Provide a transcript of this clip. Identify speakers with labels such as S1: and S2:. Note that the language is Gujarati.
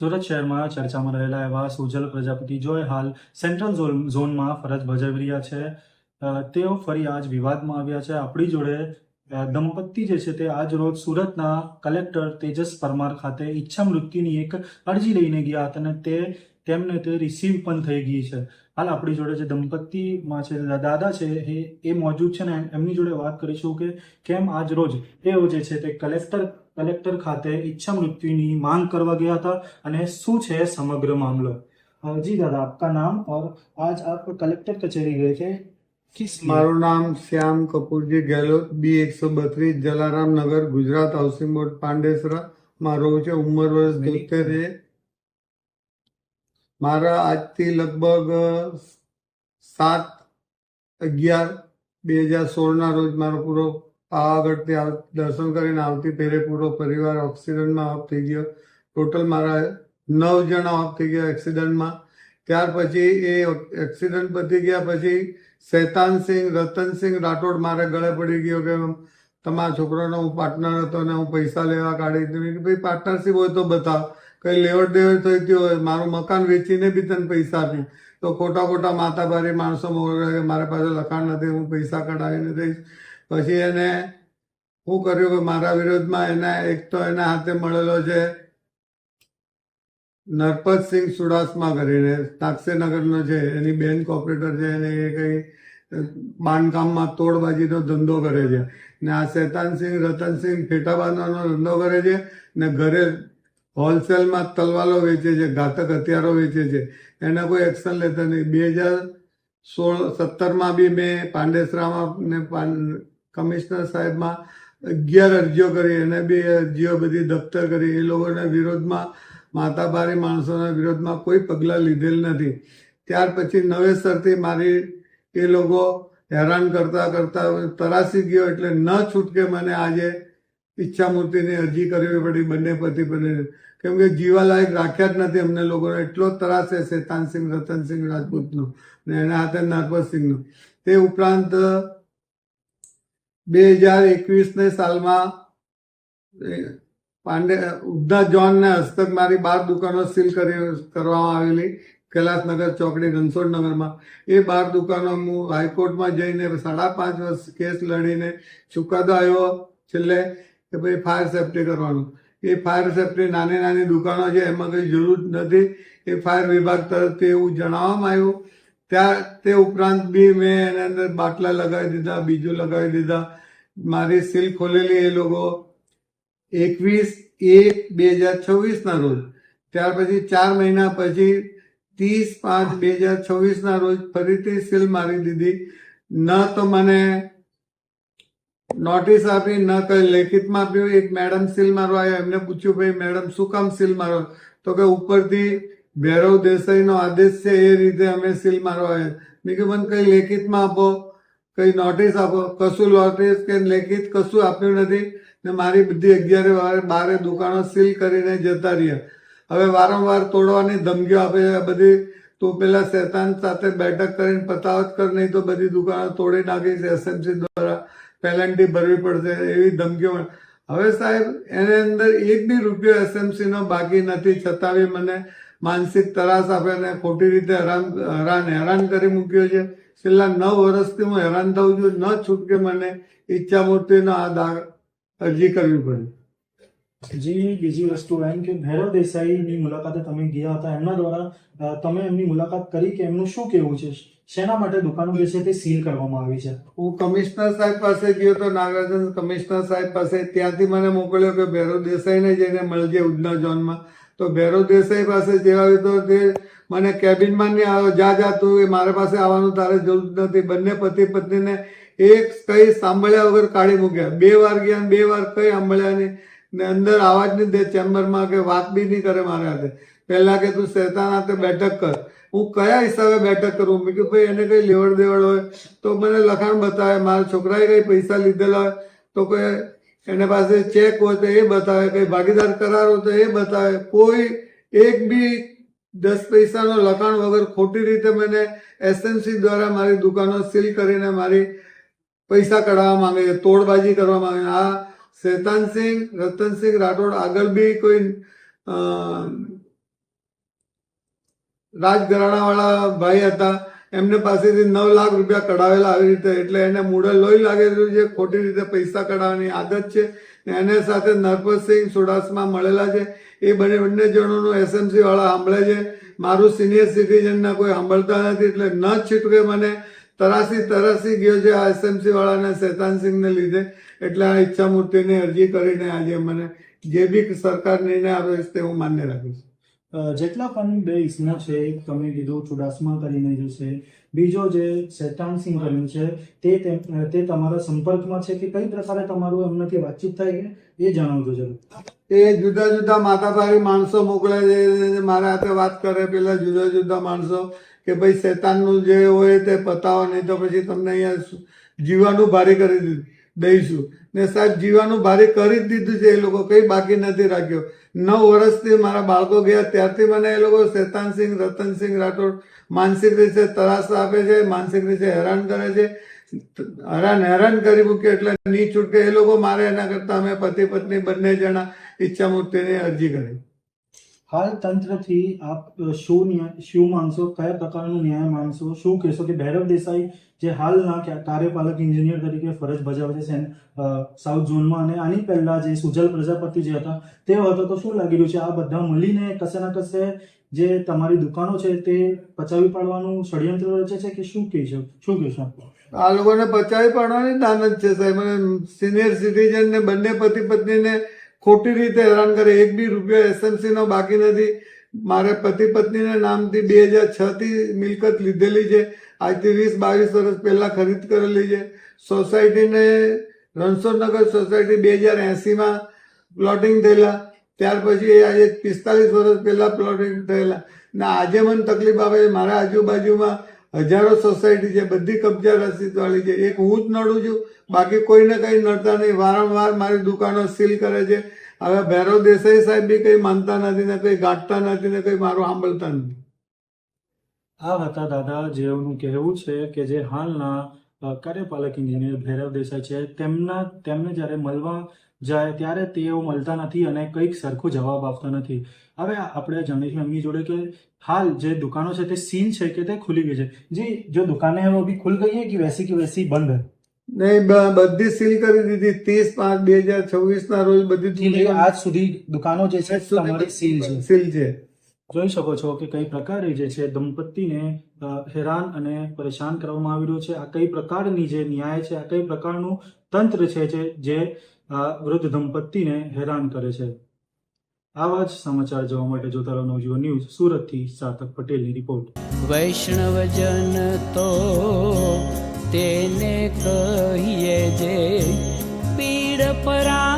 S1: સુરત શહેરમાં ચર્ચામાં રહેલા એવા સુજલ પ્રજાપતિ જોએ હાલ સેન્ટ્રલ ઝોનમાં ફરજ બજાવી રહ્યા છે. તેઓ ફરી આજ વિવાદમાં આવ્યા છે. આપણી જોડે દંપતી જે છે તે આજ રોજ સુરતના કલેક્ટર તેજસ પરમાર ખાતે ઈચ્છા મૃત્યુની એક અરજી લઈને ગયા હતા અને તેમને તે રિસીવ પણ થઈ ગઈ છે. હાલ આપણી જોડે જે દંપતીમાં છે દાદા છે એ મોજૂદ છે ને એમની જોડે વાત કરીશું કે કેમ આજ રોજ તેઓ જે છે તે कलेक्टर खाते इच्छा मृत्यु की मांग करवा गया था અને શું છે સમગ્ર મામલો. जी दादा, आपका नाम और आज आप कलेक्टर कचहरी गए थे किस लिए?
S2: मारू नाम श्याम कपूरजी गहलोत B132 जलाराम नगर गुजरात हाउसिंग बोर्ड પાંડેસરા મારો છે ઉંમર વર્ષ 73 છે. મારા આજથી લગભગ 7/11/2016 ના રોજ મારો પૂરો પાવાગઢથી દર્શન કરીને આવતી પહેરે પૂરો પરિવાર એક્સિડન્ટમાં ઓફ થઈ ગયો. ટોટલ મારા 9 જણા ઓફ થઈ ગયા એક્સિડન્ટમાં. ત્યાર પછી એ એક્સિડન્ટ પતી ગયા પછી શૈતાનસિંહ રતનસિંહ રાઠોડ મારે ગળે પડી ગયો કે તમારા છોકરાનો હું પાર્ટનર હતો ને હું પૈસા લેવા કાઢી દીધી. ભાઈ પાર્ટનરશીપ હોય તો બતાવ, કંઈ લેવડ દેવડ થઈ ગયો હોય, મારું મકાન વેચીને બી તને પૈસા આપ્યું તો ખોટા ખોટા માથાભારી માણસો મારા પાસે લખાણ નથી, હું પૈસા કઢાવીને દઈશ. પછી એને શું કર્યું કે મારા વિરોધમાં એને એક તો એના હાથે મળેલો છે નરપતસિંહ ચુડાસમા કરીને તાકસેનગરનો છે, એની બેન કોપરેટર છે, એને એ કંઈ બાંધકામમાં તોડબાજીનો ધંધો કરે છે ને આ શૈતાનસિંહ રતનસિંહ ફેટાબાંધવાનો ધંધો કરે છે ને ઘરે હોલસેલમાં તલવારો વેચે છે, ઘાતક હથિયારો વેચે છે. એના કોઈ એક્શન લેતા નહીં. 2017 બી મેં પાંડેસરામાં ને કમિશનર સાહેબમાં 11 અરજીઓ કરી, એને બી અરજીઓ બધી દફતર કરી. એ લોકોના વિરોધમાં માથાભારી માણસોના વિરોધમાં કોઈ પગલાં લીધેલ નથી. ત્યાર પછી નવેસરથી મારી એ લોકો હેરાન કરતા કરતા તરાસી ગયો એટલે ન છૂટકે મને આજે ઈચ્છામૂર્તિની અરજી કરવી પડી બંને પતિ પત્ની, કેમ કે જીવાલાયક રાખ્યા જ નથી અમને લોકોને. એટલો ત્રાસ છે શૈતાનસિંહ રતનસિંહ રાજપૂતનો ને એના હાથે નરપતસિંહનો. તે ઉપરાંત 2021 સાલમાં ઉધના જોનના હસ્તક મારી 12 દુકાનો સીલ કરવામાં આવેલી કૈલાસનગર ચોકડી રણછોડનગરમાં. એ 12 દુકાનો હું હાઈકોર્ટમાં જઈને 5.5 વર્ષ કેસ લડીને ચુકાદો આવ્યો છેલ્લે કે ભાઈ ફાયર સેફ્ટી કરવાનું. એ ફાયર સેફ્ટી નાની નાની દુકાનો છે એમાં કંઈ જરૂર નથી, એ ફાયર વિભાગ તરફથી એવું જણાવવામાં આવ્યું. તે ઉપરાંત બી મેં એના અંદર બાટલા લગાવી દીધા, બીજું લગાવી દીધા. મારી સીલ ખોલેલી એ લોકો 21/1/2026 રોજ. ત્યાર પછી 4 મહિના પછી 30/5/2026 રોજ ફરીથી સીલ મારી દીધી. ન તો મને નોટિસ આપી ન કંઈ લેખિતમાં આપ્યું. એક મેડમ સીલ મારવા આવ્યા, એમને પૂછ્યું ભાઈ મેડમ શું કામ સીલ મારો, તો કે ઉપરથી ભૈરવ દેસાઈનો આદેશ છે એ રીતે અમે સીલ મારવા આવ્યા. મેં કહ્યું મને કંઈ લેખિતમાં આપો, કંઈ નોટિસ આપો. કશું નોટિસ કે લેખિત કશું આપ્યું નથી ને મારી બધી 11-12 દુકાનો સીલ કરીને જતા રહ્યા. હવે વારંવાર તોડવાની ધમકીઓ આપે છે બધી. તું પેલા શૈતાન સાથે બેઠક કરીને પતાવત કર, નહીં તો બધી દુકાનો તોડી નાખીશ, એસએમસી દ્વારા પેનલ્ટી ભરવી પડશે, એવી ધમકીઓ. હવે સાહેબ એની અંદર એક બી રૂપિયો એસએમસીનો બાકી નથી, છતાં બી મને માનસિક ત્રાસ આપે ને ખોટી રીતે હેરાન કરી મૂક્યો છે. છેલ્લા 9 વર્ષથી હું હેરાન થઉં છું. ન છૂટકે મને ઈચ્છામૂર્તિનો આ અરજી કરવી પડી.
S1: જી, બીજી વસ્તુ એમ કે ભૈરવ દેસાઈની મુલાકાતે તમે ગયા હતા, એમના દ્વારા તમે એમની મુલાકાત કરી કે એમનું શું કહેવું છે, શેના માટે દુકાનો જે છે તે સીલ કરવામાં આવી છે?
S2: હું કમિશનર સાહેબ પાસે ગયો તો નાગાર્જુન કમિશનર સાહેબ પાસે, ત્યાંથી મને મોકલ્યો કે ભૈરવ દેસાઈને જઈને મળજે ઉધના ઝોનમાં. તો ભૈરવ દેસાઈ પાસે જેવા તો તે મને કેબિનમાં નહીં આવ્યો, જા તું મારા પાસે આવવાનું તારે જરૂર નથી. બંને પતિ પત્નીને એક કંઈ સાંભળ્યા વગર કાઢી મૂક્યા. 2 વાર ગયા 2 વાર કંઈ સાંભળ્યા નહીં ને અંદર આવાજ નહીં દે ચેમ્બરમાં કે વાત બી નહીં કરે મારા હાથે. પહેલાં કે તું શેતાન હાથે બેઠક કર. હું કયા હિસાબે બેઠક કરું? મેં કહ્યું ભાઈ એને કંઈ લેવડ દેવડ હોય તો મને લખાણ બતાવે, મારા છોકરાએ કંઈ પૈસા લીધેલા હોય તો કોઈ એને પાસે ચેક હોય તો એ બતાવે, કંઈ ભાગીદાર કરાર હોય તો એ બતાવે. કોઈ એક બી 10 પૈસાનો લખાણ વગર ખોટી રીતે મને એસએમસી દ્વારા મારી દુકાનો સીલ કરીને મારી પૈસા કઢાવવા માંગે છે, તોડબાજી કરવા માંગે છે. આ શૈતાનસિંહ રતનસિંહ રાઠોડ આગળ બી કોઈ રાજઘરાણાવાળા ભાઈ હતા, એમને પાસેથી 9 લાખ રૂપિયા કઢાવેલા આવી રીતે. એટલે એને મૂળે લોહી લાગેલું છે, ખોટી રીતે પૈસા કઢાવવાની આદત છે. ને એને સાથે નરપતસિંહ ચુડાસમા મળેલા છે. એ બંને જણોનું એસએમસી વાળા સાંભળે છે, મારું સિનિયર સિટીઝનના કોઈ સાંભળતા નથી. એટલે ન છૂટકે મને તરાસી ગયો છે આ એસએમસી વાળાને શેતાનસિંહને લીધે. એટલે આ ઈચ્છામૂર્તિની અરજી કરીને આજે મને જે બી સરકાર નિર્ણય આવ્યો છે તે હું માન્ય રાખું છું.
S1: જેટલા પણ બે ઇસમો છે, એક તમે કીધું ચુડાસમા કરીને જે છે, બીજો જે શેતાનસિંહ કરીને છે, તે તમારા સંપર્કમાં છે કે કઈ પ્રકારે તમારું એમનાથી વાતચીત થાય કે એ જણાવજો જરૂર.
S2: એ જુદા જુદા માથાભારી માણસો મોકલે છે, મારા હાથે વાત કરે પેલા જુદા જુદા માણસો કે ભાઈ શેતાનનું જે હોય તે પતાવો, નહીં તો પછી તમને અહીંયા જીવાનું ભારે કરી દઈશું. ને સાહેબ જીવાનું ભારે કરી જ દીધું છે. એ લોકો કઈ બાકી નથી રાખ્યો. 9 વર્ષથી મારા બાળકો ગયા ત્યારથી મને એ લોકો શેતાનસિંહ, રતનસિંહ રાઠોડ માનસિક રીતે ત્રાસ આપે છે, માનસિક રીતે હેરાન કરે છે. હેરાન કરી મૂકે એટલે નહીં છૂટકે. એ લોકો મારે એના કરતા અમે પતિ પત્ની બંને જણા ઈચ્છામૃત્યુની અરજી કરી.
S1: હાલ તંત્રથી આપ શું માંગશો, કયા પ્રકારનું ન્યાય માંગશો, શું કહેશો કે ભૈરવ દેસાઈ જે હાલના કાર્યપાલક એન્જિનિયર તરીકે ફરજ બજાવે છે સાઉથ ઝોનમાં, અને આની પહેલા જે સુજલ પ્રજાપતિ જે હતા તેઓ હતો, તો શું લાગી રહ્યું છે આ બધા મળીને કશે ના કશે જે તમારી દુકાનો છે તે પચાવી પાડવાનું ષડયંત્ર રચે છે કે શું કહેશો?
S2: આ લોકોને પચાવી પાડવાની દાનત છે સાહેબ. સિનિયર સિટીઝન ને બંને પતિ પત્નીને ખોટી રીતે હેરાન કરે. 1 બી રૂપિયો એસએમસી નો બાકી નથી. મારે પતિ પત્નીના નામથી 2006 થી મિલકત લીધેલી છે. આજથી 20-22 વર્ષ પહેલા ખરીદ કરેલી છે. સોસાયટીને રણછોડનગર સોસાયટી 2080માં પ્લોટિંગ થયેલા. ત્યાર પછી આજે 45 વર્ષ પહેલા પ્લોટિંગ થયેલા. ને આજે મને તકલીફ આવે છે. મારા આજુબાજુમાં હજારો સોસાયટી છે, બધી કબજા રસીદ વાળી છે. એક હું જ નડું છું, બાકી કોઈને કંઈ નડતા નહીં. વારંવાર મારી દુકાનો સીલ કરે છે. હવે ભૈરવ દેસાઈ સાહેબ બી કંઈ માનતા નથી ને કંઈ ગાંઠતા નથી ને કંઈ મારું સાંભળતા નથી.
S1: આ હતા દાદા, જેઓનું કહેવું છે કે જે હાલના કાર્યપાલક એન્જિનિયર ભૈરવ દેસાઈ છે, તેમને જ્યારે મળવા જાય ત્યારે તેઓ મળતા નથી અને કંઈક સરખો જવાબ આપતા નથી. હવે આપણે જાણીશું એમની જોડે કે हाल जो दुकानों से सील है कि खुली गई है जी, जो दुकानें हैं वो अभी खुल गई है कि वैसी बंद है?
S2: नहीं, बધી સીલ કરી દીધી. 30/5/2026 ના રોજ બધી
S1: આજ સુધી દુકાનો જે છે તમારી સીલ છે. જોઈ શકો છો કે કઈ પ્રકારે જે છે દંપતીને હેરાન અને પરેશાન કરવામાં આવી રહ્યો છે. આ કઈ પ્રકારની જે ન્યાય છે, આ કઈ પ્રકારનું તંત્ર છે જે વૃદ્ધ દંપતીને હેરાન કરે છે. આવા જ સમાચાર જોવા માટે જોતા રહો નવજીવન ન્યૂઝ. સુરતથી સાર્થક પટેલની રિપોર્ટ.
S3: વૈષ્ણવજન તો તેને કહીએ જે પીડ પરા